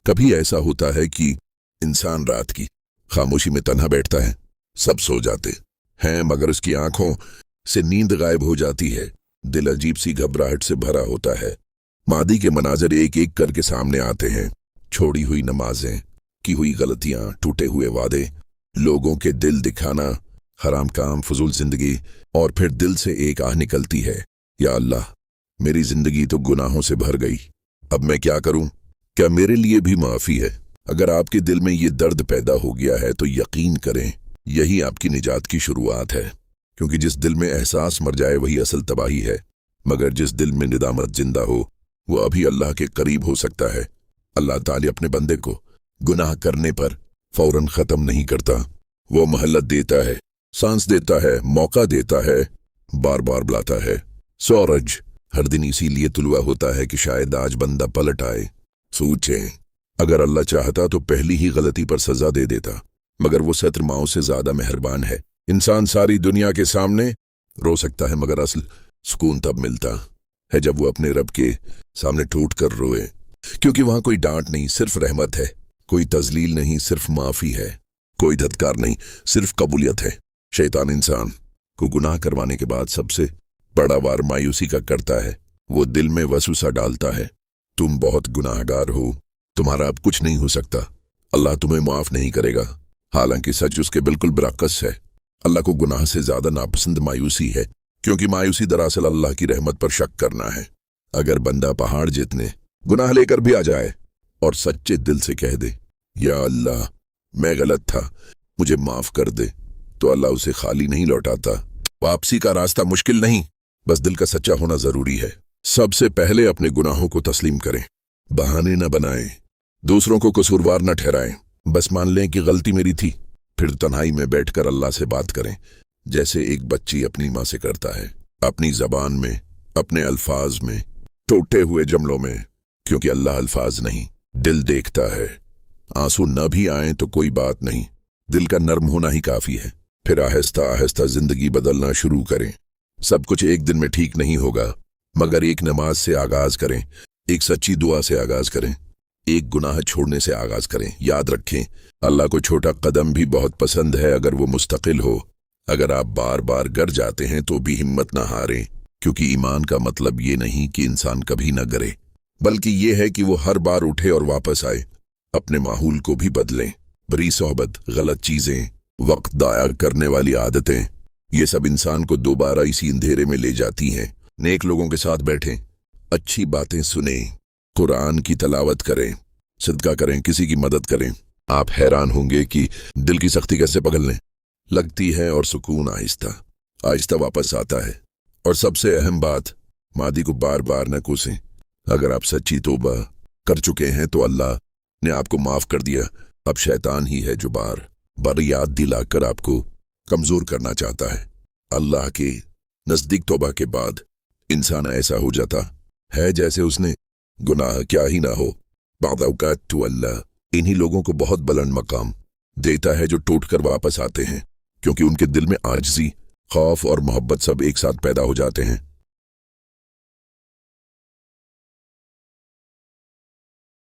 कभी ऐसा होता है कि इंसान रात की खामोशी में तन्हा बैठता है, सब सो जाते हैं मगर उसकी आंखों से नींद गायब हो जाती है। दिल अजीब सी घबराहट से भरा होता है। मादी के मनाजर एक एक करके सामने आते हैं, छोड़ी हुई नमाजें, की हुई गलतियां, टूटे हुए वादे, लोगों के दिल दिखाना, हराम काम, फजूल जिंदगी। और फिर दिल से एक आह निकलती है, या अल्लाह, मेरी जिंदगी तो गुनाहों से भर गई, अब मैं क्या करूं? क्या मेरे लिए भी माफी है? अगर आपके दिल में ये दर्द पैदा हो गया है तो यकीन करें यही आपकी निजात की शुरुआत है, क्योंकि जिस दिल में एहसास मर जाए वही असल तबाही है, मगर जिस दिल में निदामत जिंदा हो वो अभी अल्लाह के करीब हो सकता है। अल्लाह ताला अपने बंदे को गुनाह करने पर फौरन खत्म नहीं करता, वो मोहल्लत देता है, सांस देता है, मौका देता है, बार बार बुलाता है। सूरज हर दिन इसीलिए तुलवा होता है कि शायद आज बंदा पलट आए। सोचें, अगर अल्लाह चाहता तो पहली ही गलती पर सजा दे देता, मगर वो सत्र माओ से ज्यादा मेहरबान है। इंसान सारी दुनिया के सामने रो सकता है मगर असल सुकून तब मिलता है जब वो अपने रब के सामने टूट कर रोए, क्योंकि वहां कोई डांट नहीं, सिर्फ रहमत है, कोई तजलील नहीं, सिर्फ माफी है, कोई धत्कार नहीं, सिर्फ कबूलियत है। शैतान इंसान को गुनाह करवाने के बाद सबसे बड़ा वार मायूसी का करता है। वो दिल में वसवसा डालता है, तुम बहुत गुनाहगार हो, तुम्हारा अब कुछ नहीं हो सकता, अल्लाह तुम्हें माफ नहीं करेगा। हालांकि सच उसके बिल्कुल बरअक्स है। अल्लाह को गुनाह से ज्यादा नापसंद मायूसी है, क्योंकि मायूसी दरअसल अल्लाह की रहमत पर शक करना है। अगर बंदा पहाड़ जितने गुनाह लेकर भी आ जाए और सच्चे दिल से कह दे, या अल्लाह मैं गलत था, मुझे माफ कर दे, तो अल्लाह उसे खाली नहीं लौटाता। वापसी का रास्ता मुश्किल नहीं, बस दिल का सच्चा होना जरूरी है। सबसे पहले अपने गुनाहों को तस्लीम करें, बहाने न बनाएं, दूसरों को कसूरवार न ठहराएं, बस मान लें कि गलती मेरी थी। फिर तन्हाई में बैठकर अल्लाह से बात करें, जैसे एक बच्ची अपनी माँ से करता है, अपनी जबान में, अपने अल्फाज में, टूटे हुए जुमलों में, क्योंकि अल्लाह अल्फाज नहीं दिल देखता है। आंसू न भी आए तो कोई बात नहीं, दिल का नर्म होना ही काफी है। फिर आहिस्ता आहिस्ता जिंदगी बदलना शुरू करें। सब कुछ एक दिन में ठीक नहीं होगा, मगर एक नमाज से आगाज करें, एक सच्ची दुआ से आगाज करें, एक गुनाह छोड़ने से आगाज करें। याद रखें, अल्लाह को छोटा कदम भी बहुत पसंद है अगर वो मुस्तकिल हो। अगर आप बार बार गिर जाते हैं तो भी हिम्मत ना हारें, क्योंकि ईमान का मतलब ये नहीं कि इंसान कभी न गिरे, बल्कि ये है कि वो हर बार उठे और वापस आए। अपने माहौल को भी बदलें। बुरी सोहबत, गलत चीजें, वक्त दाया करने वाली आदतें, ये सब इंसान को दोबारा इसी अंधेरे में ले जाती हैं। नेक लोगों के साथ बैठें, अच्छी बातें सुनें, कुरान की तलावत करें, सदका करें, किसी की मदद करें। आप हैरान होंगे कि दिल की सख्ती कैसे पगलने लगती है और सुकून आहिस्ता आहिस्ता वापस आता है। और सबसे अहम बात, मादी को बार बार न कोसें। अगर आप सच्ची तौबा कर चुके हैं तो अल्लाह ने आपको माफ कर दिया। अब शैतान ही है जो बार बार याद दिलाकर आपको कमजोर करना चाहता है। अल्लाह के नजदीक तौबा के बाद इंसान ऐसा हो जाता है जैसे उसने गुनाह क्या ही ना हो। बाद औकात तो अल्लाह इन्हीं लोगों को बहुत बुलंद मकाम देता है जो टूट कर वापस आते हैं, क्योंकि उनके दिल में आजिज़ी, खौफ और मोहब्बत सब एक साथ पैदा हो जाते हैं।